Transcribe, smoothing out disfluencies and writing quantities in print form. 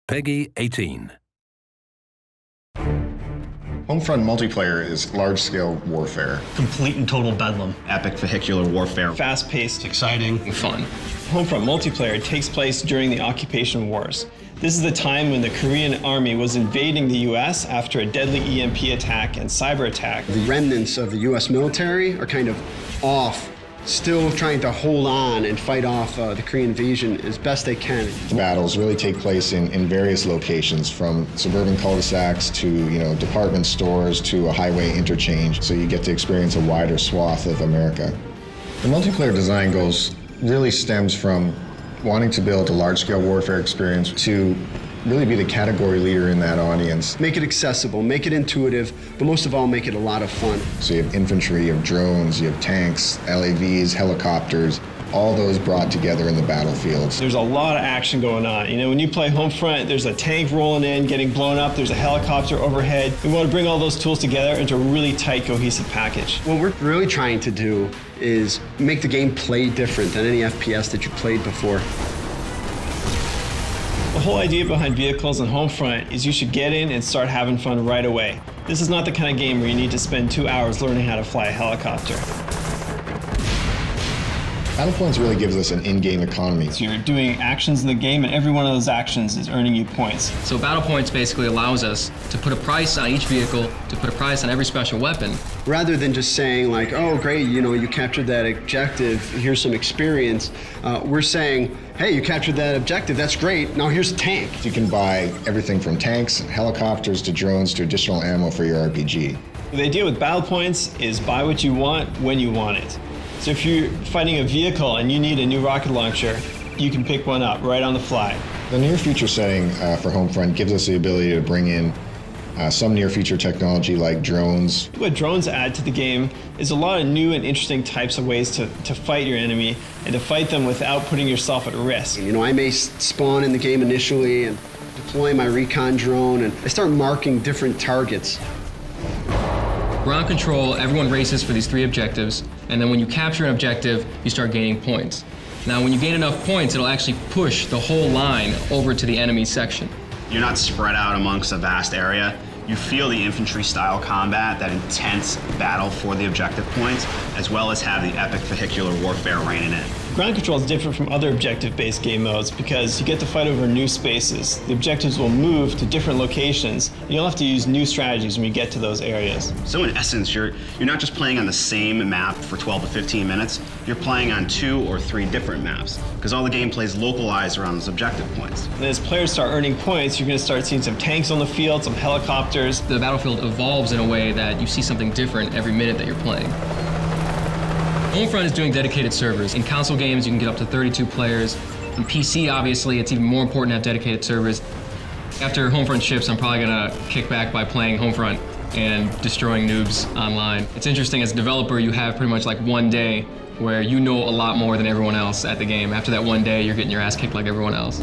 Peggy 18. Homefront multiplayer is large-scale warfare. Complete and total bedlam. Epic vehicular warfare. Fast-paced, exciting, and fun. Homefront multiplayer takes place during the occupation wars. This is the time when the Korean army was invading the US after a deadly EMP attack and cyber attack. The remnants of the US military are kind of off, still trying to hold on and fight off the Korean invasion as best they can. The battles really take place in various locations, from suburban cul-de-sacs to department stores to a highway interchange, so you get to experience a wider swath of America. The multiplayer design goals really stems from wanting to build a large-scale warfare experience to really be the category leader in that audience. Make it accessible, make it intuitive, but most of all, make it a lot of fun. So you have infantry, you have drones, you have tanks, LAVs, helicopters, all those brought together in the battlefields. There's a lot of action going on. When you play Homefront, there's a tank rolling in, getting blown up, there's a helicopter overhead. We want to bring all those tools together into a really tight, cohesive package. What we're really trying to do is make the game play different than any FPS that you played before. The whole idea behind vehicles and Homefront is you should get in and start having fun right away. This is not the kind of game where you need to spend 2 hours learning how to fly a helicopter. Battlepoints really gives us an in-game economy. So you're doing actions in the game, and every one of those actions is earning you points. So Battlepoints basically allows us to put a price on each vehicle, to put a price on every special weapon. Rather than just saying like, oh great, you captured that objective, here's some experience, we're saying, hey, you captured that objective, that's great, now here's a tank. You can buy everything from tanks, helicopters, to drones, to additional ammo for your RPG. The idea with Battlepoints is buy what you want when you want it. So if you're fighting a vehicle and you need a new rocket launcher, you can pick one up right on the fly. The near future setting for Homefront gives us the ability to bring in some near future technology like drones. What drones add to the game is a lot of new and interesting types of ways to fight your enemy and to fight them without putting yourself at risk. I may spawn in the game initially and deploy my recon drone, and I start marking different targets. Ground control, everyone races for these 3 objectives, and then when you capture an objective, you start gaining points. Now, when you gain enough points, it'll actually push the whole line over to the enemy section. You're not spread out amongst a vast area. You feel the infantry-style combat, that intense battle for the objective points, as well as have the epic vehicular warfare reigning in. Ground control is different from other objective-based game modes because you get to fight over new spaces. The objectives will move to different locations, and you'll have to use new strategies when you get to those areas. So in essence, you're not just playing on the same map for 12 to 15 minutes, you're playing on 2 or 3 different maps, because all the gameplay is localized around those objective points. And as players start earning points, you're going to start seeing some tanks on the field, some helicopters. The battlefield evolves in a way that you see something different every minute that you're playing. Homefront is doing dedicated servers. In console games, you can get up to 32 players. In PC, obviously, it's even more important to have dedicated servers. After Homefront ships, I'm probably gonna kick back by playing Homefront and destroying noobs online. It's interesting, as a developer, you have pretty much like one day where you know a lot more than everyone else at the game. After that one day, you're getting your ass kicked like everyone else.